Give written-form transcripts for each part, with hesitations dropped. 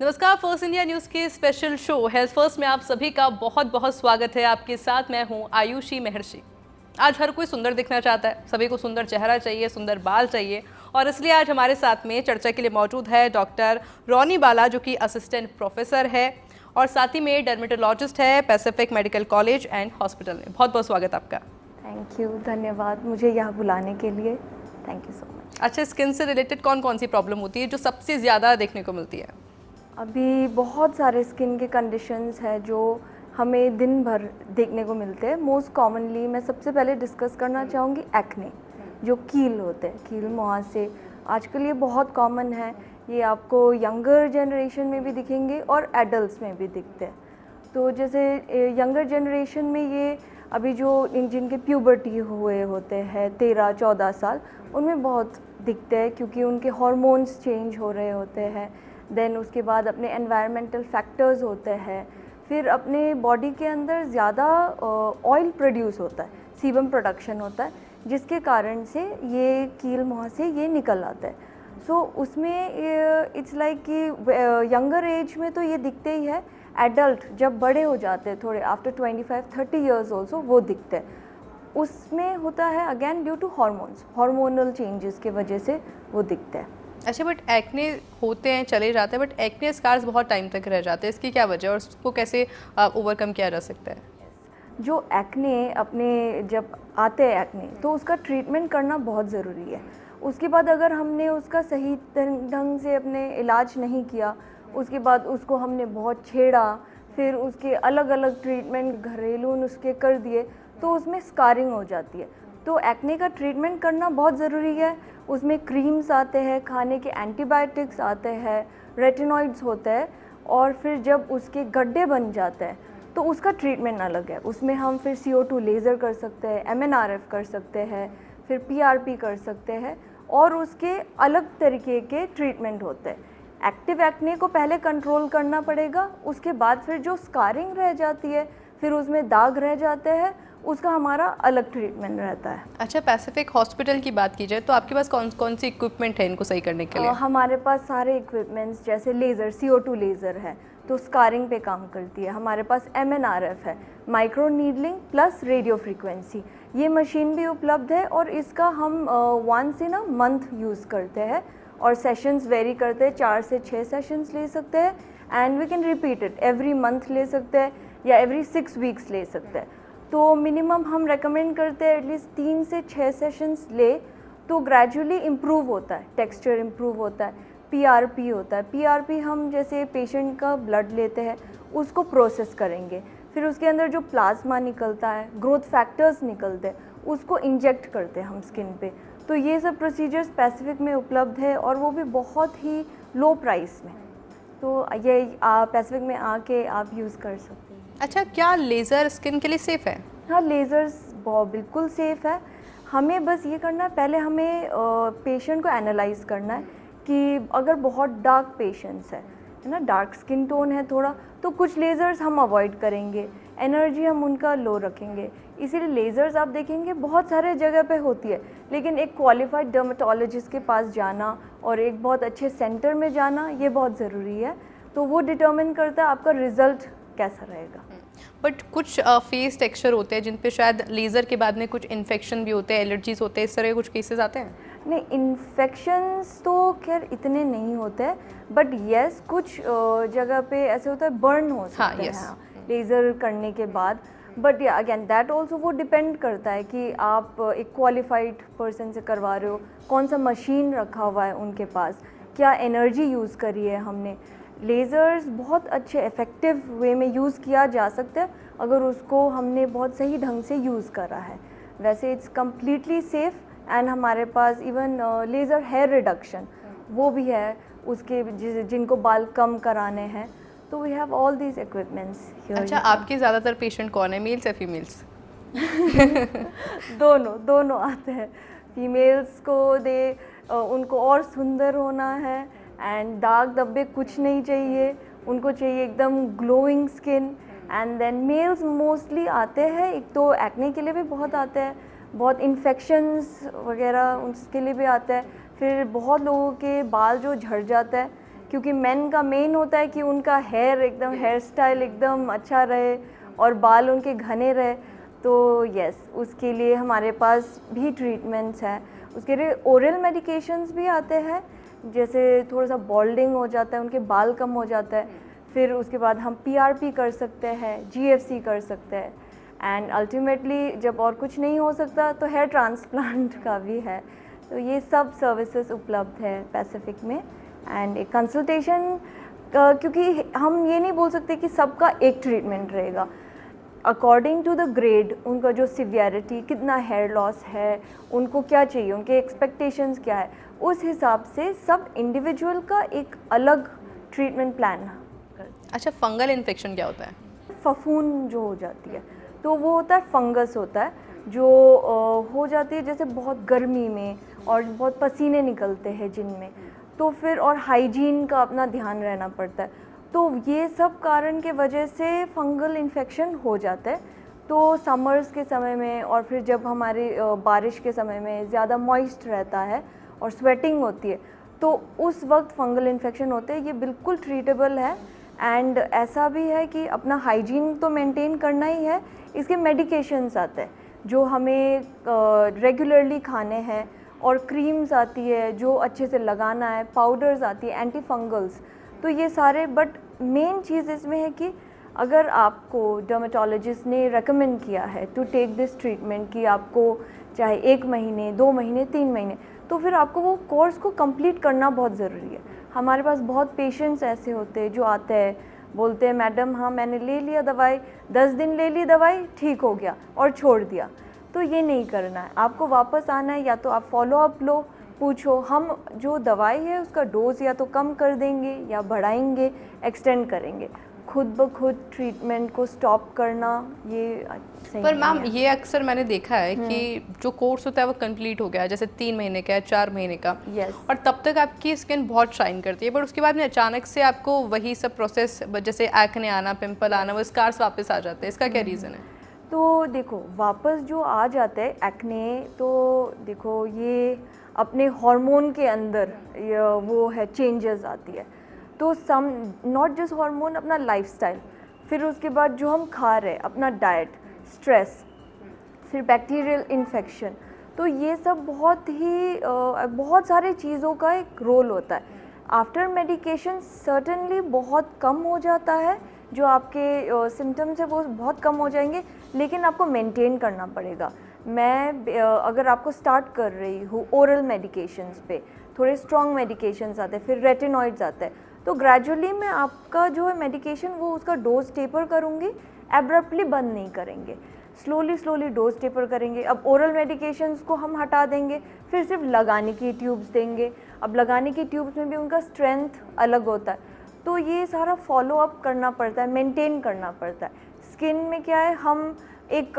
नमस्कार। First India news के special show health first में आप सभी का बहुत बहुत स्वागत है। आपके साथ मैं हूं आयुषी महर्षि। आज हर कोई सुंदर दिखना चाहता है, सभी को सुंदर चेहरा चाहिए, सुंदर बाल चाहिए, और इसलिए आज हमारे साथ में चर्चा के लिए मौजूद है डॉक्टर रोनी बाला, जो कि असिस्टेंट प्रोफेसर है और साथ ही में डर्मेटोलॉजिस्ट है Pacific medical college and hospital में। बहुत बहुत स्वागत आपका। थैंक यू, धन्यवाद मुझे यहाँ बुलाने के लिए। Thank you so much. अच्छा, स्किन से रिलेटेड कौन कौन सी प्रॉब्लम होती है जो सबसे ज़्यादा देखने को मिलती है? अभी बहुत सारे स्किन के कंडीशंस हैं जो हमें दिन भर देखने को मिलते हैं। मोस्ट कॉमनली मैं सबसे पहले डिस्कस करना चाहूँगी एक्ने, जो कील होते हैं, कील मुहासे। आजकल ये बहुत कॉमन है, ये आपको यंगर जनरेशन में भी दिखेंगे और एडल्ट्स में भी दिखते हैं। तो जैसे यंगर जनरेशन में ये अभी जो जिनके प्यूबर्टी हुए होते हैं 13-14 साल, उनमें बहुत दिखते हैं क्योंकि उनके हार्मोन्स चेंज हो रहे होते हैं। देन उसके बाद अपने एनवायरमेंटल फैक्टर्स होते हैं, फिर अपने बॉडी के अंदर ज़्यादा ऑयल प्रोड्यूस होता है, सीबम प्रोडक्शन होता है, जिसके कारण से ये कील मुहासे ये निकल आता है। सो उसमें इट्स लाइक कि यंगर एज में तो ये दिखते ही है, एडल्ट जब बड़े हो जाते हैं थोड़े आफ्टर 25-30 ईयर्स ऑल्सो वो दिखते हैं। उसमें होता है again due to hormones, hormonal changes के वजह से वो दिखते हैं। अच्छा, बट एक्ने होते हैं, चले जाते हैं, बट एक्ने स्कार्स बहुत टाइम तक रह जाते हैं, इसकी क्या वजह है और उसको कैसे ओवरकम किया जा सकता है? जो एक्ने अपने जब आते हैं एक्ने, तो उसका ट्रीटमेंट करना बहुत ज़रूरी है। उसके बाद अगर हमने उसका सही ढंग से अपने इलाज नहीं किया, उसके बाद उसको हमने बहुत छेड़ा, फिर उसके अलग अलग ट्रीटमेंट घरेलू नुस्खे कर दिए, तो उसमें स्कारिंग हो जाती है। तो एक्ने का ट्रीटमेंट करना बहुत ज़रूरी है। उसमें क्रीम्स आते हैं, खाने के एंटीबायोटिक्स आते हैं, रेटिनॉइड्स होते हैं, और फिर जब उसके गड्ढे बन जाते हैं तो उसका ट्रीटमेंट अलग है। उसमें हम फिर CO2 लेज़र कर सकते हैं, MNRF कर सकते हैं, फिर PRP कर सकते हैं, और उसके अलग तरीके के ट्रीटमेंट होते हैं। एक्टिव एक्ने को पहले कंट्रोल करना पड़ेगा, उसके बाद फिर जो स्कारिंग रह जाती है, फिर उसमें दाग रह जाते हैं, उसका हमारा अलग ट्रीटमेंट रहता है। अच्छा, पैसिफिक हॉस्पिटल की बात की जाए तो आपके पास कौन कौन सी इक्विपमेंट है इनको सही करने के लिए? हमारे पास सारे इक्विपमेंट्स, जैसे लेज़र, CO2 लेज़र है तो स्कारिंग पे काम करती है। हमारे पास MNRF है, micro needling plus radio frequency, ये मशीन भी उपलब्ध है, और इसका हम once in a month use करते हैं, और सेशंस वेरी करते हैं, 4 से 6 सेशंस ले सकते हैं, and we can repeat it every month ले सकते हैं या एवरी 6 वीक्स ले सकते हैं। तो मिनिमम हम रेकमेंड करते हैं एटलीस्ट 3 से 6 सेशंस ले, तो ग्रेजुअली इम्प्रूव होता है, टेक्सचर इम्प्रूव होता है। PRP होता है, PRP हम जैसे पेशेंट का ब्लड लेते हैं, उसको प्रोसेस करेंगे, फिर उसके अंदर जो प्लाज्मा निकलता है, ग्रोथ फैक्टर्स निकलते हैं, उसको इंजेक्ट करते हैं हम स्किन पे। तो ये सब प्रोसीजर्स पैसिफिक में उपलब्ध है, और वो भी बहुत ही लो प्राइस में। तो ये पैसिफिक में आके आप यूज़ कर सकते हैं। अच्छा, क्या लेज़र स्किन के लिए सेफ़ है? हाँ, लेज़र्स बिल्कुल सेफ़ है। हमें बस ये करना है, पहले हमें पेशेंट को एनालाइज करना है कि अगर बहुत डार्क पेशेंट्स है ना, डार्क स्किन टोन है थोड़ा, तो कुछ लेज़र्स हम अवॉइड करेंगे, एनर्जी हम उनका लो रखेंगे। इसीलिए लेज़र्स आप देखेंगे बहुत सारे जगह पे होती है, लेकिन एक क्वालिफाइड डर्मेटोलॉजिस्ट के पास जाना और एक बहुत अच्छे सेंटर में जाना, ये बहुत ज़रूरी है। तो वो डिटर्मिन करता है आपका रिज़ल्ट कैसा रहेगा। बट कुछ फेस टेक्सचर होते हैं जिन पे शायद लेज़र के बाद में कुछ इन्फेक्शन भी होते हैं, एलर्जीज होते हैं, इस तरह के कुछ केसेस आते हैं? नहीं, इन्फेक्शंस तो खैर इतने नहीं होते हैं, बट येस कुछ जगह पे ऐसे होता है, बर्न हो सकते हैं लेज़र करने के बाद। बट या अगेन दैट ऑल्सो वो डिपेंड करता है कि आप एक क्वालिफाइड पर्सन से करवा रहे हो, कौन सा मशीन रखा हुआ है उनके पास, क्या एनर्जी यूज़ करी है हमने। लेज़र्स बहुत अच्छे इफ़ेक्टिव वे में यूज़ किया जा सकता है अगर उसको हमने बहुत सही ढंग से यूज़ करा है। वैसे इट्स कम्प्लीटली सेफ़, एंड हमारे पास इवन लेज़र हेयर रिडक्शन वो भी है, उसके जिनको बाल कम कराने हैं, तो we have all these equipments here. अच्छा, आपके ज़्यादातर पेशेंट कौन है, मेल्स या फीमेल्स? दोनों आते हैं। फीमेल्स को उनको और सुंदर होना है, एंड दाग धब्बे कुछ नहीं चाहिए, उनको चाहिए एकदम glowing skin. And then males mostly आते हैं, एक तो एक्ने के लिए भी बहुत आते हैं, बहुत इन्फेक्शंस वगैरह उसके लिए भी आता है, फिर बहुत लोगों के बाल जो झड़ जाता है, क्योंकि मेन का मेन होता है कि उनका हेयर स्टाइल एकदम अच्छा रहे और बाल उनके घने रहे। तो यस, उसके लिए हमारे पास भी ट्रीटमेंट्स हैं। उसके लिए ओरल मेडिकेशंस भी आते हैं, जैसे थोड़ा सा बॉल्डिंग हो जाता है, उनके बाल कम हो जाता है, फिर उसके बाद हम PRP कर सकते हैं, GFC कर सकते हैं, एंड अल्टीमेटली जब और कुछ नहीं हो सकता तो हेयर ट्रांसप्लांट का भी है। तो ये सब सर्विसेज उपलब्ध है पैसिफिक में। एंड एक कंसल्टेशन, क्योंकि हम ये नहीं बोल सकते कि सबका एक ट्रीटमेंट रहेगा, अकॉर्डिंग टू द ग्रेड, उनका जो सिवियरिटी, कितना हेयर लॉस है, उनको क्या चाहिए, उनके एक्सपेक्टेशंस क्या है, उस हिसाब से सब इंडिविजुअल का एक अलग ट्रीटमेंट प्लान। अच्छा, फंगल इन्फेक्शन क्या होता है? फफूंद जो हो जाती है, तो वो होता है फंगस होता है जो हो जाती है जैसे बहुत गर्मी में, और बहुत पसीने निकलते हैं जिनमें, तो फिर और हाइजीन का अपना ध्यान रहना पड़ता है। तो ये सब कारण के वजह से फंगल इन्फेक्शन हो जाता है। तो समर्स के समय में और फिर जब हमारी बारिश के समय में ज़्यादा मॉइस्ट रहता है और स्वेटिंग होती है, तो उस वक्त फंगल इन्फेक्शन होते हैं। ये बिल्कुल ट्रीटेबल है, एंड ऐसा भी है कि अपना हाइजीन तो मेंटेन करना ही है। इसके मेडिकेशंस आते हैं जो हमें रेगुलरली खाने हैं, और क्रीम्स आती है जो अच्छे से लगाना है, पाउडर्स आती है, एंटी फंगल्स। तो ये सारे, बट मेन चीज़ इसमें है कि अगर आपको डर्मेटोलॉजिस्ट ने रेकमेंड किया है टू टेक दिस ट्रीटमेंट, कि आपको चाहे 1 महीने, 2 महीने, 3 महीने, तो फिर आपको वो कोर्स को कंप्लीट करना बहुत ज़रूरी है। हमारे पास बहुत पेशेंट्स ऐसे होते हैं जो आते हैं, बोलते हैं मैडम हाँ मैंने ले लिया दवाई, 10 दिन ले ली दवाई, ठीक हो गया और छोड़ दिया। तो ये नहीं करना है, आपको वापस आना है, या तो आप फॉलो अप लो, पूछो, हम जो दवाई है उसका डोज या तो कम कर देंगे या बढ़ाएंगे, एक्सटेंड करेंगे। खुद ब खुद ट्रीटमेंट को स्टॉप करना ये सही पर नहीं मैम है। ये अक्सर मैंने देखा है कि जो कोर्स होता है वो कंप्लीट हो गया, जैसे 3 महीने का है, 4 महीने का, Yes. और तब तक आपकी स्किन बहुत शाइन करती है, पर उसके बाद में अचानक से आपको वही सब प्रोसेस, जैसे एक्ने आना, पिंपल आना, वो स्कार्स वापस आ जाते हैं। इसका क्या रीज़न है? तो देखो, वापस जो आ जाते हैं एक्ने, तो देखो ये अपने हार्मोन के अंदर वो है, चेंजेस आती है। तो सम नॉट जस्ट हार्मोन, अपना लाइफस्टाइल, फिर उसके बाद जो हम खा रहे हैं, अपना डाइट, स्ट्रेस, फिर बैक्टीरियल इन्फेक्शन, तो ये सब बहुत सारे चीज़ों का एक रोल होता है। आफ्टर मेडिकेशन सर्टेनली बहुत कम हो जाता है, जो आपके सिम्टम्स है वो बहुत कम हो जाएंगे, लेकिन आपको मेंटेन करना पड़ेगा। मैं अगर आपको स्टार्ट कर रही हूँ ओरल मेडिकेशंस पे, थोड़े स्ट्रॉन्ग मेडिकेशंस आते हैं, फिर रेटिनॉइड्स आते हैं, तो ग्रेजुअली मैं आपका जो है मेडिकेशन वो उसका डोज टेपर करूँगी, एब्रप्टली बंद नहीं करेंगे, स्लोली डोज टेपर करेंगे। अब ओरल मेडिकेशंस को हम हटा देंगे, फिर सिर्फ लगाने की ट्यूब्स देंगे। अब लगाने की ट्यूब्स में भी उनका स्ट्रेंथ अलग होता है, तो ये सारा फॉलो अप करना पड़ता है, मेंटेन करना पड़ता है। स्किन में क्या है, हम एक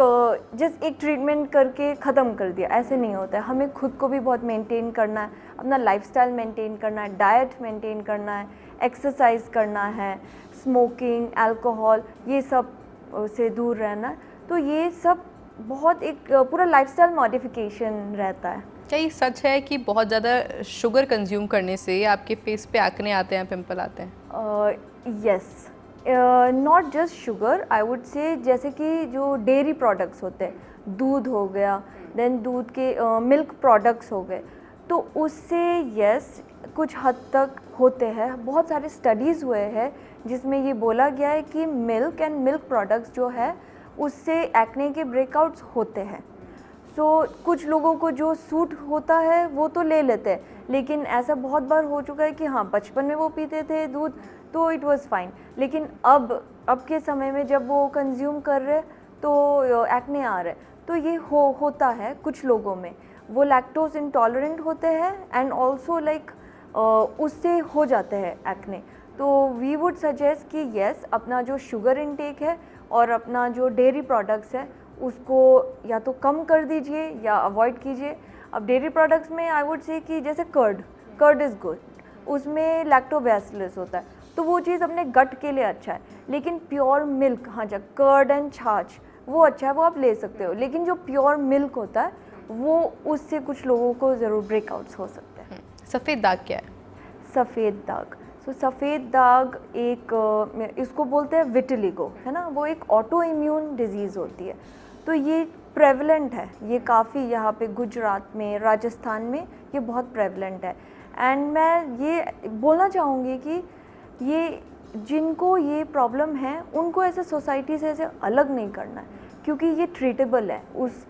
ट्रीटमेंट करके ख़त्म कर दिया, ऐसे नहीं होता है। हमें खुद को भी बहुत मेंटेन करना है, अपना लाइफस्टाइल मेंटेन करना है, डाइट मेंटेन करना है, एक्सरसाइज करना है, स्मोकिंग, अल्कोहल, ये सब से दूर रहना है। तो ये सब बहुत एक पूरा लाइफस्टाइल मॉडिफिकेशन रहता है। क्या ये सच है कि बहुत ज़्यादा शुगर कंज्यूम करने से आपके फेस पे एक्ने आते हैं, पिंपल आते हैं? Yes, not just sugar, I would say, जैसे कि जो डेयरी प्रोडक्ट्स होते हैं, दूध हो गया, देन दूध के मिल्क प्रोडक्ट्स हो गए, तो उससे यस कुछ हद तक होते हैं। बहुत सारे स्टडीज़ हुए हैं जिसमें ये बोला गया है कि मिल्क एंड मिल्क प्रोडक्ट्स जो है उससे एक्ने के ब्रेकआउट्स होते हैं। सो कुछ लोगों को जो सूट होता है वो तो ले लेते हैं, लेकिन ऐसा बहुत बार हो चुका है कि हाँ बचपन में वो पीते थे दूध तो इट वाज फाइन, लेकिन अब के समय में जब वो कंज्यूम कर रहे तो एक्ने आ रहे, तो ये होता है कुछ लोगों में। वो लैक्टोज इंटॉलरेंट होते हैं एंड ऑल्सो लाइक उससे हो जाते हैं एक्ने। तो वी वुड सजेस्ट कि येस, अपना जो शुगर इनटेक है और अपना जो डेयरी प्रोडक्ट्स है उसको या तो कम कर दीजिए या अवॉइड कीजिए। अब डेयरी प्रोडक्ट्स में आई वुड से कि जैसे कर्ड इज़ गुड, उसमें लैक्टोबैसिलस होता है, तो वो चीज़ अपने गट के लिए अच्छा है। लेकिन प्योर मिल्क, हाँ जब कर्ड एंड छाछ वो अच्छा है, वो आप ले सकते हो, लेकिन जो प्योर मिल्क होता है वो उससे कुछ लोगों को ज़रूर ब्रेकआउट्स हो सकते हैं। सफ़ेद दाग क्या है? सफ़ेद दाग, सफ़ेद दाग एक इसको बोलते हैं विटिलिगो, है ना, वो एक ऑटो इम्यून डिजीज़ होती है। तो ये प्रेवलेंट है, ये काफ़ी यहाँ पे गुजरात में, राजस्थान में ये बहुत प्रेवलेंट है। एंड मैं ये बोलना चाहूँगी कि ये जिनको ये प्रॉब्लम है उनको ऐसे सोसाइटी से ऐसे अलग नहीं करना है, क्योंकि ये ट्रीटेबल है,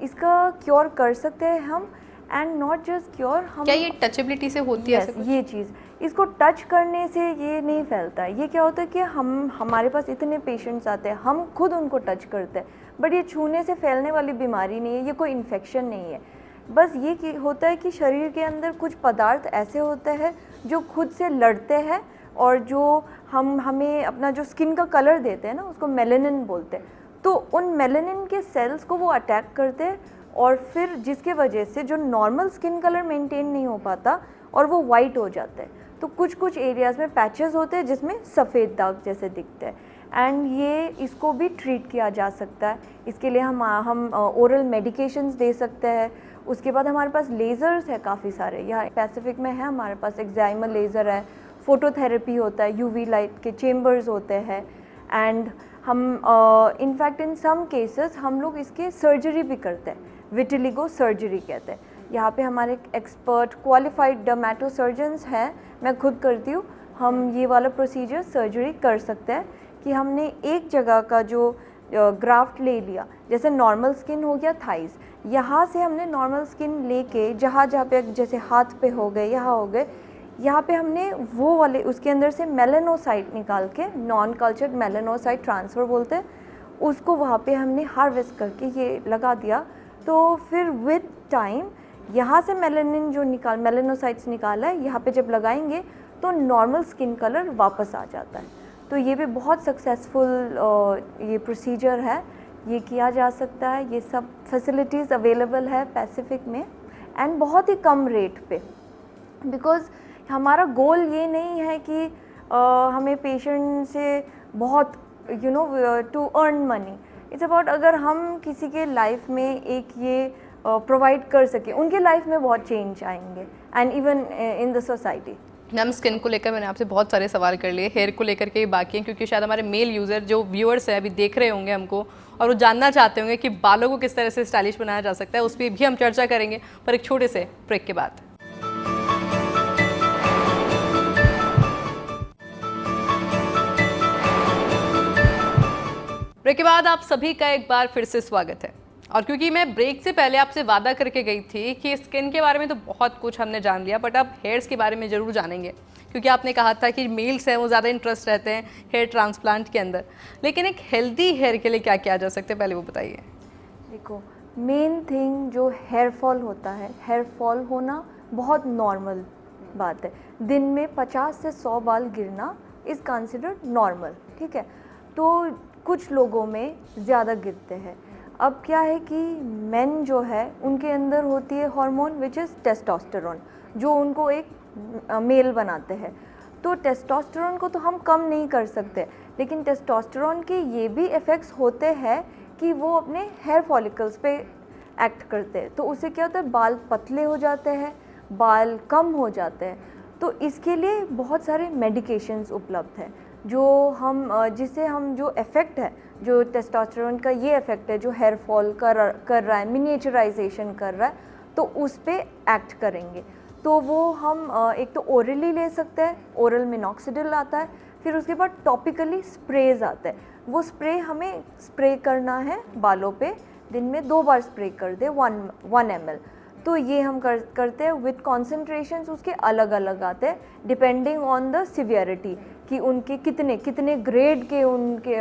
इसका क्योर कर सकते हैं हम। एंड नॉट जस्ट क्योर, हम क्या ये टचेबिलिटी से होती है? yes, ये चीज़ इसको टच करने से ये नहीं फैलता है। ये क्या होता है कि हमारे पास इतने पेशेंट्स आते हैं, हम खुद उनको टच करते हैं, बट ये छूने से फैलने वाली बीमारी नहीं है, ये कोई इन्फेक्शन नहीं है। बस ये होता है कि शरीर के अंदर कुछ पदार्थ ऐसे होते हैं जो खुद से लड़ते हैं, और जो हमें अपना जो स्किन का कलर देते हैं ना, उसको मेलानिन बोलते हैं। तो उन मेलानिन के सेल्स को वो अटैक करते हैं, और फिर जिसके वजह से जो नॉर्मल स्किन कलर मेंटेन नहीं हो पाता और वो वाइट हो जाता है। तो कुछ कुछ एरियाज़ में पैचेस होते हैं जिसमें सफ़ेद दाग जैसे दिखते हैं, एंड ये इसको भी ट्रीट किया जा सकता है। इसके लिए हम ओरल मेडिकेशंस दे सकते हैं। उसके बाद हमारे पास लेज़र्स है काफ़ी सारे, यहाँ पैसिफिक में है हमारे पास एक्साइमल लेज़र है, फोटोथेरेपी होता है, यूवी लाइट के चेम्बर्स होते हैं, एंड हम इनफैक्ट इन सम केसेस हम लोग इसके सर्जरी भी करते हैं, विटिलिगो सर्जरी कहते हैं। यहाँ पे हमारे एक्सपर्ट क्वालिफाइड डर्मेटो सर्जन्स हैं, मैं खुद करती हूँ। हम ये वाला प्रोसीजर सर्जरी कर सकते हैं कि हमने एक जगह का जो ग्राफ्ट ले लिया, जैसे नॉर्मल स्किन हो गया थाइज़, यहाँ से हमने नॉर्मल स्किन लेके जहाँ पे जैसे हाथ पे हो गए, यहाँ हो गए, यहाँ पे हमने वो वाले उसके अंदर से मेलानोसाइट निकाल के, नॉन कल्चर्ड मेलानोसाइट ट्रांसफ़र बोलते हैं उसको, वहाँ पे हमने हार्वेस्ट करके ये लगा दिया। तो फिर विद टाइम यहाँ से मेलानिन जो मेलानोसाइट्स निकाला है, यहाँ पे जब लगाएंगे तो नॉर्मल स्किन कलर वापस आ जाता है। तो ये भी बहुत सक्सेसफुल ये प्रोसीजर है, ये किया जा सकता है। ये सब फैसिलिटीज़ अवेलेबल है पैसिफिक में, एंड बहुत ही कम रेट पे, बिकॉज़ हमारा गोल ये नहीं है कि हमें पेशेंट से बहुत to earn money. It's about अगर हम किसी के लाइफ में एक ये प्रोवाइड कर सके, उनके लाइफ में बहुत चेंज आएंगे, and even in the society. Ma'am, skin को लेकर मैंने आपसे बहुत सारे सवाल कर लिए, हेयर को लेकर के बाकी हैं, क्योंकि शायद हमारे मेल यूज़र जो व्यूअर्स हैं अभी देख रहे होंगे हमको, और वो जानना चाहते होंगे कि बालों को किस तरह से स्टाइलिश बनाया जा सकता है, उस पर भी हम चर्चा करेंगे, पर एक छोटे से ब्रेक के बाद। ब्रेक के बाद आप सभी का एक बार फिर से स्वागत है। और क्योंकि मैं ब्रेक से पहले आपसे वादा करके गई थी कि स्किन के बारे में तो बहुत कुछ हमने जान लिया, बट अब हेयर्स के बारे में ज़रूर जानेंगे, क्योंकि आपने कहा था कि मेल्स हैं वो ज़्यादा इंटरेस्ट रहते हैं हेयर ट्रांसप्लांट के अंदर। लेकिन एक हेल्दी हेयर के लिए क्या किया जा सकता है, पहले वो बताइए। देखो, मेन थिंग जो हेयर फॉल होता है, हेयर फॉल होना बहुत नॉर्मल बात है। दिन में 50 से 100 बाल गिरना इज़ कंसिडर्ड नॉर्मल, ठीक है। तो कुछ लोगों में ज़्यादा गिरते हैं। अब क्या है कि मेन जो है उनके अंदर होती है हार्मोन विच इज़ टेस्टोस्टेरोन, जो उनको एक मेल बनाते हैं। तो टेस्टोस्टेरोन को तो हम कम नहीं कर सकते, लेकिन टेस्टोस्टेरोन के ये भी इफ़ेक्ट्स होते हैं कि वो अपने हेयर फॉलिकल्स पे एक्ट करते हैं। तो उससे क्या होता है, बाल पतले हो जाते हैं, बाल कम हो जाते हैं। तो इसके लिए बहुत सारे मेडिकेशंस उपलब्ध हैं, जो हम जिससे हम जो इफ़ेक्ट है, जो टेस्टोस्टेरोन का ये इफ़ेक्ट है जो हेयर फॉल कर रहा है, मिनिएचराइजेशन कर रहा है, तो उस पे एक्ट करेंगे। तो वो हम एक तो ओरली ले सकते हैं, ओरल मिनॉक्सिडिल आता है, फिर उसके बाद टॉपिकली स्प्रेज आता है। वो स्प्रे हमें स्प्रे करना है बालों पे, दिन में 2 बार स्प्रे कर दे 1 ml। तो ये हम करते हैं विद कॉन्सेंट्रेशंस उसके अलग अलग आते हैं डिपेंडिंग ऑन द सिवियरिटी, कि उनके कितने ग्रेड के उनके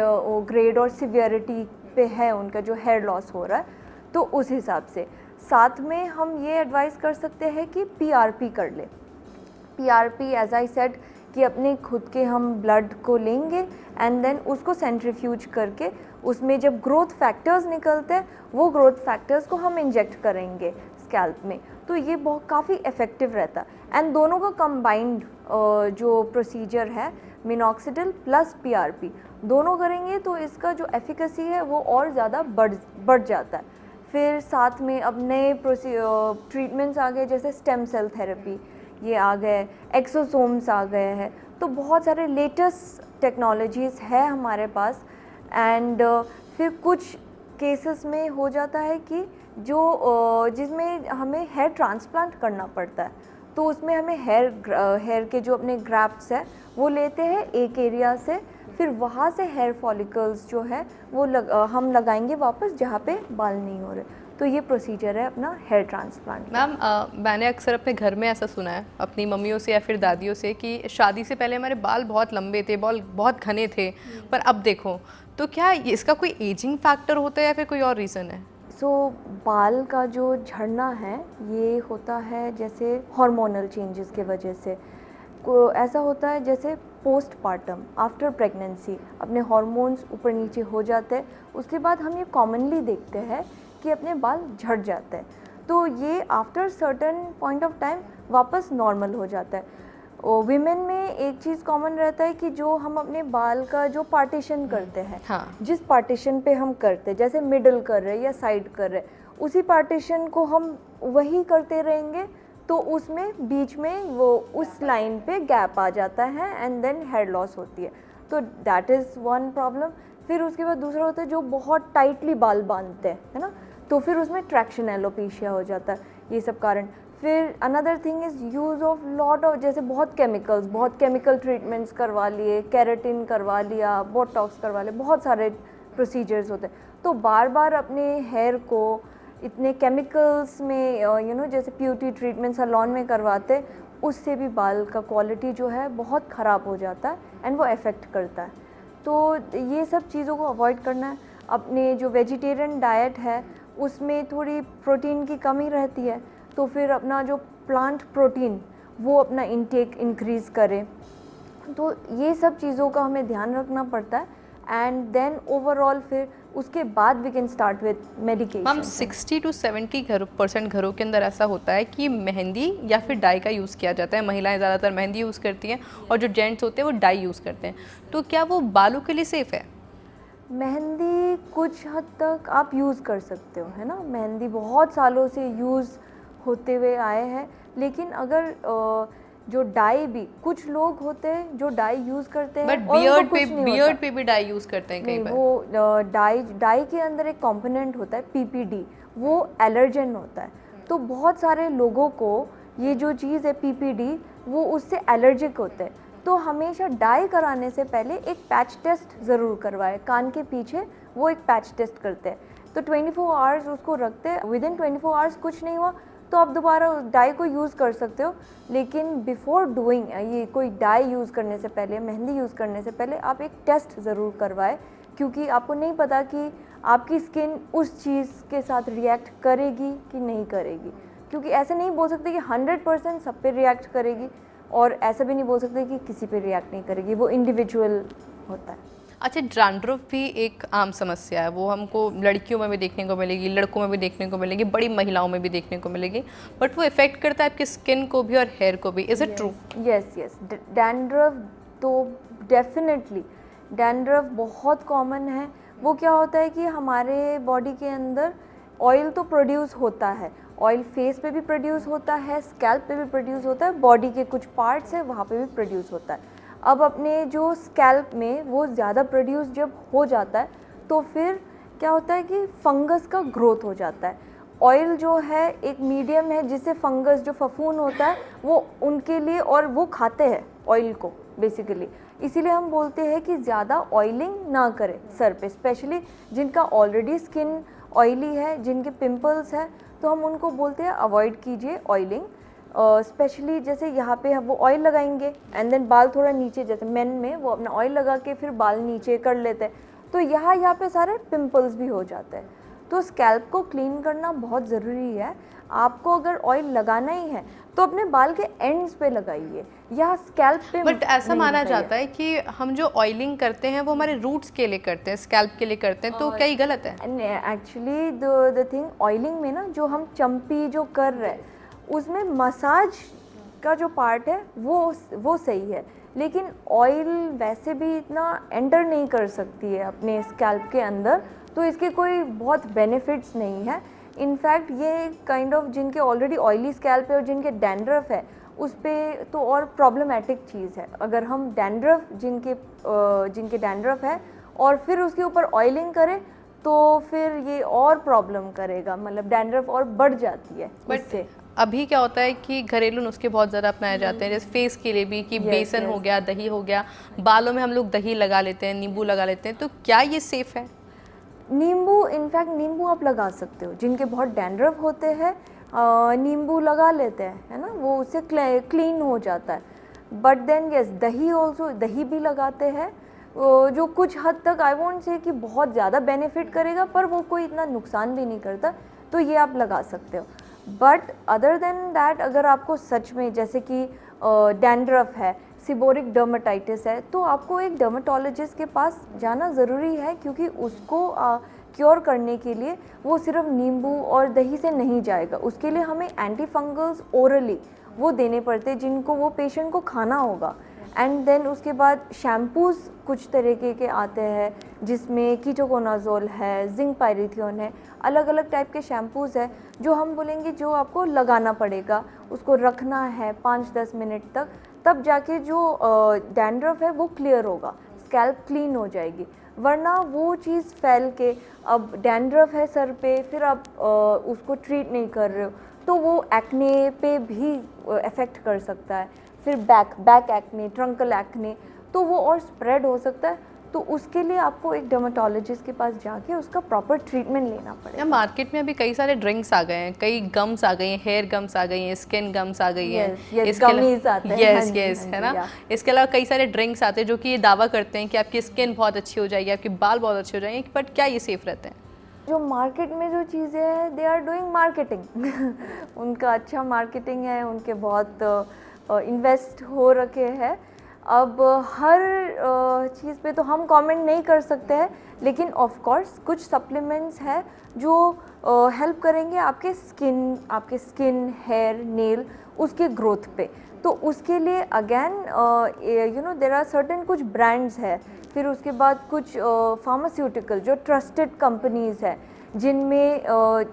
ग्रेड और सिवियरिटी पे है उनका जो हेयर लॉस हो रहा है, तो उस हिसाब से। साथ में हम ये एडवाइस कर सकते हैं कि PRP कर ले। PRP एज आई सेड कि अपने खुद के हम ब्लड को लेंगे एंड देन उसको सेंट्रीफ्यूज करके उसमें जब ग्रोथ फैक्टर्स निकलते हैं, वो ग्रोथ फैक्टर्स को हम इंजेक्ट करेंगे स्कैल्प में। तो ये बहुत काफ़ी इफ़ेक्टिव रहता है। एंड दोनों का कंबाइंड जो प्रोसीजर है, मिनॉक्सिडिल प्लस PRP दोनों करेंगे तो इसका जो एफिकेसी है वो और ज़्यादा बढ़ जाता है। फिर साथ में अब नए ट्रीटमेंट्स आ गए, जैसे स्टेम सेल थेरेपी, ये आ गए, एक्सोसोम्स आ गए हैं, तो बहुत सारे लेटेस्ट टेक्नोलॉजीज़ है हमारे पास। एंड फिर कुछ केसेस में हो जाता है कि जो जिसमें हमें हेयर ट्रांसप्लांट करना पड़ता है, तो उसमें हमें हेयर के जो अपने ग्राफ्ट्स है वो लेते हैं एक एरिया से, फिर वहाँ से हेयर फॉलिकल्स जो है वो हम लगाएंगे वापस जहाँ पे बाल नहीं हो रहे। तो ये प्रोसीजर है अपना हेयर ट्रांसप्लांट। मैम मैंने अक्सर अपने घर में ऐसा सुना है अपनी मम्मियों से या फिर दादियों से कि शादी से पहले हमारे बाल बहुत लंबे थे, बाल बहुत घने थे, पर अब देखो, तो क्या इसका कोई एजिंग फैक्टर होता है या फिर कोई और रीज़न है? बाल का जो झड़ना है ये होता है जैसे हार्मोनल चेंजेस के वजह से। ऐसा होता है जैसे पोस्टपार्टम, आफ्टर प्रेगनेंसी अपने हार्मोन्स ऊपर नीचे हो जाते हैं, उसके बाद हम ये कॉमनली देखते हैं कि अपने बाल झड़ जाते हैं। तो ये after certain point of time वापस नॉर्मल हो जाता है। विमेन में एक चीज़ कॉमन रहता है कि जो हम अपने बाल का जो पार्टीशन करते हैं, हाँ। जिस पार्टीशन पे हम करते हैं, जैसे मिडल कर रहे हैं या साइड कर रहे हैं, उसी पार्टीशन को हम वही करते रहेंगे, तो उसमें बीच में वो उस लाइन पे गैप आ जाता है एंड देन हेयर लॉस होती है। तो दैट इज़ वन प्रॉब्लम। फिर उसके बाद दूसरा होता है जो बहुत टाइटली बाल बांधते हैं, है ना, तो फिर उसमें ट्रैक्शन एलोपेशिया हो जाता है, ये सब कारण। फिर another thing is use of lot of, जैसे बहुत केमिकल ट्रीटमेंट्स करवा लिए, केराटिन करवा लिया, बोटॉक्स करवा लिया, बहुत सारे प्रोसीजर्स होते हैं। तो बार बार अपने हेयर को इतने केमिकल्स में जैसे प्यूटी ट्रीटमेंट सैलून में करवाते, उससे भी बाल का क्वालिटी जो है बहुत ख़राब हो जाता है एंड वो अफेक्ट करता है। तो ये सब चीज़ों को अवॉइड करना है। अपने जो वेजिटेरियन डाइट है उसमें थोड़ी प्रोटीन की कमी रहती है, तो फिर अपना जो प्लांट प्रोटीन वो अपना इंटेक इंक्रीज़ करें। तो ये सब चीज़ों का हमें ध्यान रखना पड़ता है एंड देन ओवरऑल फिर उसके बाद we can start with medication. Ma'am 60 to 70% घरों के अंदर ऐसा होता है कि मेहंदी या फिर डाई का यूज़ किया जाता है। महिलाएं ज़्यादातर मेहंदी यूज़ करती हैं और जो जेंट्स होते हैं वो डाई यूज़ करते हैं, तो क्या वो बालों के लिए सेफ़ है? मेहंदी कुछ हद तक आप यूज़ कर सकते हो, है ना, मेहंदी बहुत सालों से यूज़ होते हुए आए हैं। लेकिन अगर जो डाई भी, कुछ लोग होते हैं जो डाई यूज़ करते हैं बट और उनको कुछ नहीं बियर्ड होता। पे भी डाई यूज़ करते हैं कई नहीं, बार। वो डाई के अंदर एक कंपोनेंट होता है पीपीडी, वो एलर्जन होता है। तो बहुत सारे लोगों को ये जो चीज़ है पीपीडी, वो उससे एलर्जिक होते हैं। तो हमेशा डाई कराने से पहले एक पैच टेस्ट ज़रूर करवाएं। कान के पीछे वो एक पैच टेस्ट करते हैं, तो 24 आवर्स उसको रखते हैं। विद इन 24 आवर्स कुछ नहीं हुआ तो आप दोबारा डाई को यूज़ कर सकते हो। लेकिन बिफोर डूइंग, ये कोई डाई यूज़ करने से पहले, मेहंदी यूज़ करने से पहले आप एक टेस्ट ज़रूर करवाएं, क्योंकि आपको नहीं पता कि आपकी स्किन उस चीज़ के साथ रिएक्ट करेगी कि नहीं करेगी। क्योंकि ऐसे नहीं बोल सकते कि 100% सब पे रिएक्ट करेगी, और ऐसा भी नहीं बोल सकते कि किसी पे रिएक्ट नहीं करेगी, वो इंडिविजुअल होता है। अच्छा, डैंड्रफ भी एक आम समस्या है, वो हमको लड़कियों में भी देखने को मिलेगी, लड़कों में भी देखने को मिलेगी, बड़ी महिलाओं में भी देखने को मिलेगी, बट वो इफ़ेक्ट करता है आपकी स्किन को भी और हेयर को भी। Is it true? Yes, dandruff तो डेफिनेटली, डैंड्रफ बहुत कॉमन है। वो क्या होता है कि हमारे बॉडी के अंदर ऑयल तो प्रोड्यूस होता है, ऑयल फेस पे भी प्रोड्यूस होता है, स्कैल्प पे भी प्रोड्यूस होता है, बॉडी के कुछ पार्ट्स है वहाँ पे भी प्रोड्यूस होता है। अब अपने जो स्कैल्प में वो ज़्यादा प्रोड्यूस जब हो जाता है तो फिर क्या होता है कि फंगस का ग्रोथ हो जाता है। ऑयल जो है एक मीडियम है जिससे फंगस, जो फफूंद होता है, वो उनके लिए, और वो खाते हैं ऑयल को बेसिकली। इसीलिए हम बोलते हैं कि ज़्यादा ऑयलिंग ना करें सर पे, स्पेशली जिनका ऑलरेडी स्किन ऑयली है, जिनके पिंपल्स हैं, तो हम उनको बोलते हैं अवॉइड कीजिए ऑयलिंग। स्पेशली जैसे यहाँ पे वो ऑयल लगाएंगे एंड देन बाल थोड़ा नीचे, जैसे मेन में वो अपना ऑयल लगा के फिर बाल नीचे कर लेते हैं, तो यहाँ पे सारे पिंपल्स भी हो जाते हैं। तो स्कैल्प को क्लीन करना बहुत ज़रूरी है। आपको अगर ऑयल लगाना ही है तो अपने बाल के एंड्स पे लगाइए, या स्कैल्प पे। बट ऐसा माना जाता है कि हम जो ऑयलिंग करते हैं वो हमारे रूट्स के लिए करते हैं, स्कैल्प के लिए करते हैं, तो क्या ये गलत है? एक्चुअली द थिंग, ऑयलिंग में ना जो हम चम्पी जो कर रहे हैं उसमें मसाज का जो पार्ट है वो सही है, लेकिन ऑयल वैसे भी इतना एंटर नहीं कर सकती है अपने स्कैल्प के अंदर, तो इसके कोई बहुत बेनिफिट्स नहीं है। इनफैक्ट ये काइंड ऑफ जिनके ऑलरेडी ऑयली स्कैल्प है और जिनके डैंड्रफ है उस पर तो और प्रॉब्लमेटिक चीज़ है। अगर हम डैंड्रफ जिनके डैंड्रफ है और फिर उसके ऊपर ऑयलिंग करें तो फिर ये और प्रॉब्लम करेगा, मतलब डैंड्रफ और बढ़ जाती है इससे। अभी क्या होता है कि घरेलू नुस्खे बहुत ज़्यादा अपनाए जाते हैं, जैसे फेस के लिए भी कि बेसन हो गया, दही हो गया, बालों में हम लोग दही लगा लेते हैं, नींबू लगा लेते हैं, तो क्या ये सेफ़ है? नींबू, इनफैक्ट नींबू आप लगा सकते हो, जिनके बहुत डैंड्रफ होते हैं नींबू लगा लेते हैं, है ना, वो उससे क्लीन हो जाता है। बट देन यस, दही ऑल्सो, दही भी लगाते हैं, जो कुछ हद तक आई वोंट से कि बहुत ज़्यादा बेनिफिट करेगा, पर वो कोई इतना नुकसान भी नहीं करता, तो ये आप लगा सकते हो। बट अदर देन दैट, अगर आपको सच में जैसे कि डैंड्रफ है, सीबोरिक डर्मेटाइटिस है, तो आपको एक डर्मेटोलॉजिस्ट के पास जाना ज़रूरी है, क्योंकि उसको क्योर करने के लिए वो सिर्फ नींबू और दही से नहीं जाएगा। उसके लिए हमें एंटी फंगल्स ओरली वो देने पड़ते हैं, जिनको वो पेशेंट को खाना होगा। एंड देन उसके बाद शैम्पूज़ कुछ तरीके के आते हैं, जिसमें कीटोकोनाजोल है, जिंक पायरिथियोन है, अलग अलग टाइप के शैम्पूज़ है जो हम बोलेंगे जो आपको लगाना पड़ेगा, उसको रखना है 5-10 मिनट तक, तब जाके जो डैंड्रफ है वो क्लियर होगा, स्कैल्प क्लीन हो जाएगी। वरना वो चीज़ फैल के अब डैंड्रफ है सर पे, फिर आप उसको ट्रीट नहीं कर रहे हो, तो वो एक्ने पे भी इफ़ेक्ट कर सकता है। फिर बैक एक्ने, ट्रंकल एक्ने, तो वो और स्प्रेड हो सकता है। तो उसके लिए आपको एक डर्मेटोलॉजिस्ट के पास जाके उसका प्रॉपर ट्रीटमेंट लेना पड़ेगा। मार्केट में अभी कई सारे ड्रिंक्स आ गए हैं, कई गम्स आ गई हैं, हेयर गम्स आ गई हैं, स्किन गम्स आ गई हैं, गमीज आते हैं, यस है ना। इसके अलावा कई सारे ड्रिंक्स आते हैं जो कि ये दावा करते हैं कि आपकी स्किन बहुत अच्छी हो जाएगी, आपके बाल बहुत अच्छे हो जाएंगे, बट क्या ये सेफ रहते हैं? जो मार्केट में जो चीज़ें हैं, दे आर डूइंग मार्केटिंग उनका अच्छा मार्केटिंग है, उनके बहुत इन्वेस्ट हो रखे हैं। अब हर चीज़ पे तो हम कमेंट नहीं कर सकते हैं, लेकिन ऑफ कोर्स कुछ सप्लीमेंट्स हैं जो हेल्प करेंगे आपके स्किन, हेयर, नेल, उसके ग्रोथ पे। तो उसके लिए अगेन देयर आर सर्टेन कुछ ब्रांड्स है, फिर उसके बाद कुछ फार्मास्यूटिकल जो ट्रस्टेड कंपनीज़ है, जिनमें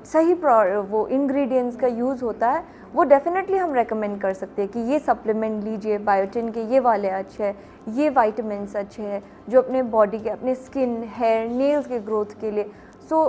सही वो इंग्रेडिएंट्स का यूज़ होता है, वो डेफिनेटली हम रेकमेंड कर सकते हैं कि ये सप्लीमेंट लीजिए, बायोटिन के ये वाले अच्छे हैं, ये वाइटामिन्स अच्छे हैं जो अपने बॉडी के, अपने स्किन, हेयर, नेल्स के ग्रोथ के लिए। सो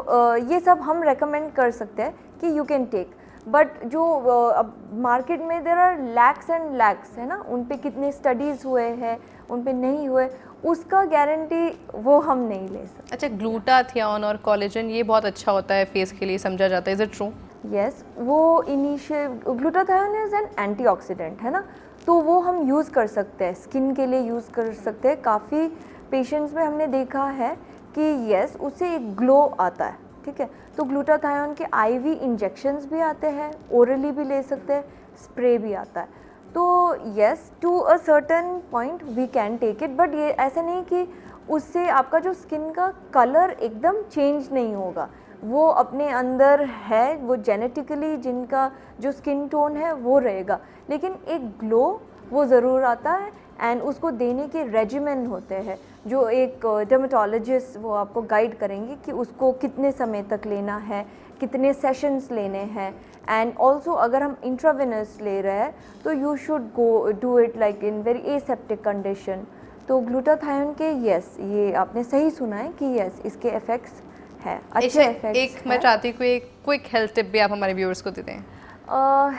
ये सब हम रेकमेंड कर सकते हैं कि यू कैन टेक। बट जो अब मार्केट में there are lakhs and lakhs, है ना, उन पे कितने स्टडीज़ हुए हैं, उन पे नहीं हुए, उसका गारंटी वो हम नहीं ले सकते। अच्छा, ग्लूटाथियोन और कोलेजन ये बहुत अच्छा होता है फेस के लिए, समझा जाता है, इज इट ट्रू? यस, वो initial glutathione is an antioxidant, है ना, तो वो हम यूज़ कर सकते हैं, स्किन के लिए यूज़ कर सकते हैं। काफ़ी पेशेंट्स में हमने देखा है कि यस, उससे एक ग्लो आता है, ठीक है। तो ग्लूटाथियोन के आईवी इंजेक्शंस भी आते हैं, ओरली भी ले सकते हैं, स्प्रे भी आता है। तो yes, to a certain point we can take it, but ये ऐसा नहीं कि उससे आपका जो स्किन का कलर एकदम चेंज नहीं होगा, वो अपने अंदर है, वो जेनेटिकली जिनका जो स्किन टोन है वो रहेगा, लेकिन एक ग्लो वो ज़रूर आता है। एंड उसको देने के रेजिमेन होते हैं जो एक डर्मेटोलॉजिस्ट वो आपको गाइड करेंगे कि उसको कितने समय तक लेना है, कितने सेशंस लेने हैं। एंड ऑल्सो अगर हम इंट्रावेनस ले रहे हैं तो you should go do it like in very aseptic condition. तो ग्लूटाथियोन के यस, ये आपने सही सुना है कि यस, इसके इफ़ेक्ट्स है, अच्छे इफेक्ट्स। एक मैं चाहती हूँ कि एक क्विक हेल्थ टिप भी आप हमारे व्यूअर्स को दे दें।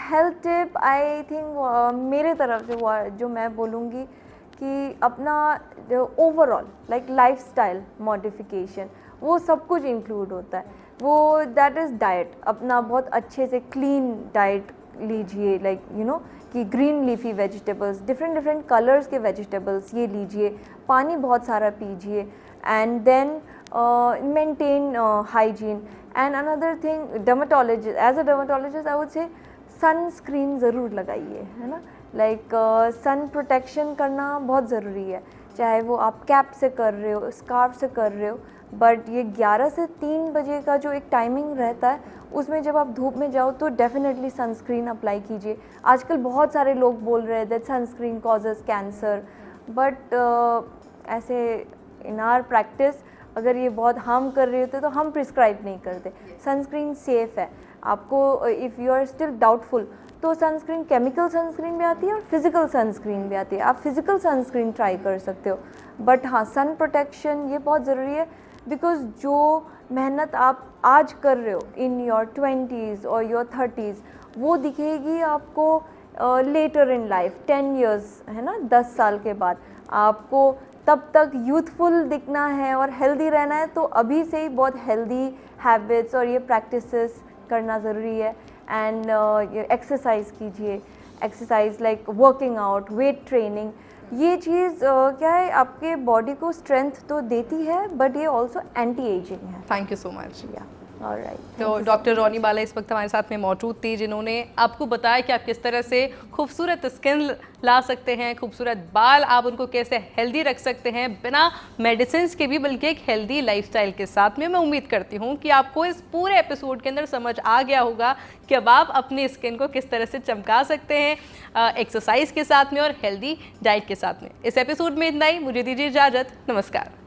हेल्थ टिप आई थिंक मेरे तरफ से जो मैं बोलूँगी कि अपना ओवरऑल लाइक लाइफस्टाइल मॉडिफिकेशन, वो सब कुछ इंक्लूड होता है। वो दैट इज़ डाइट, अपना बहुत अच्छे से क्लीन डाइट लीजिए, लाइक यू नो कि green leafy vegetables, different colours के वेजिटेबल्स ये लीजिए, पानी बहुत सारा पीजिए, and then maintain hygiene. And another thing, dermatologist, as a dermatologist I would say sunscreen ज़रूर लगाइए, है ना, लाइक सन प्रोटेक्शन करना बहुत ज़रूरी है, चाहे वो आप कैप से कर रहे हो, स्कार्फ से कर रहे हो, बट ये 11 से 3 बजे का जो एक टाइमिंग रहता है, उसमें जब आप धूप में जाओ तो डेफिनेटली सनस्क्रीन अप्लाई कीजिए। आजकल बहुत सारे लोग बोल रहे हैं that sunscreen causes cancer, but ऐसे इन आवर प्रैक्टिस अगर ये बहुत हार्म कर रहे होते तो हम प्रिस्क्राइब नहीं करते। सनस्क्रीन सेफ़ है। आपको if you are still doubtful तो सनस्क्रीन केमिकल सनस्क्रीन भी आती है और फिज़िकल सनस्क्रीन भी आती है। आप फिज़िकल सनस्क्रीन ट्राई कर सकते हो, बट हाँ सन प्रोटेक्शन ये बहुत ज़रूरी है, बिकॉज़ जो मेहनत आप आज कर रहे हो इन योर 20s और योर 30s वो दिखेगी आपको लेटर इन लाइफ, 10 years है ना, 10 साल के बाद। आपको तब तक यूथफुल दिखना है और हेल्दी रहना है, तो अभी से ही बहुत हेल्दी हैबिट्स और ये प्रैक्टिसेस करना ज़रूरी है। एंड एक्सरसाइज कीजिए, exercise like working out, weight training. ये चीज़ क्या है, आपके बॉडी को स्ट्रेंथ तो देती है, बट ये ऑल्सो एंटी एजिंग है। Thank you so much. या ऑलराइट, तो डॉक्टर रोनी बाला इस वक्त हमारे साथ में मौजूद थी, जिन्होंने आपको बताया कि आप किस तरह से खूबसूरत स्किन ला सकते हैं, खूबसूरत बाल, आप उनको कैसे हेल्दी रख सकते हैं बिना मेडिसिन के भी, बल्कि एक हेल्दी लाइफस्टाइल के साथ में। मैं उम्मीद करती हूँ कि आपको इस पूरे एपिसोड के अंदर समझ आ गया होगा कि अब आप अपनी स्किन को किस तरह से चमका सकते हैं एक्सरसाइज के साथ में और हेल्दी डाइट के साथ में। इस एपिसोड में इतना ही, मुझे दीजिए इजाज़त, नमस्कार।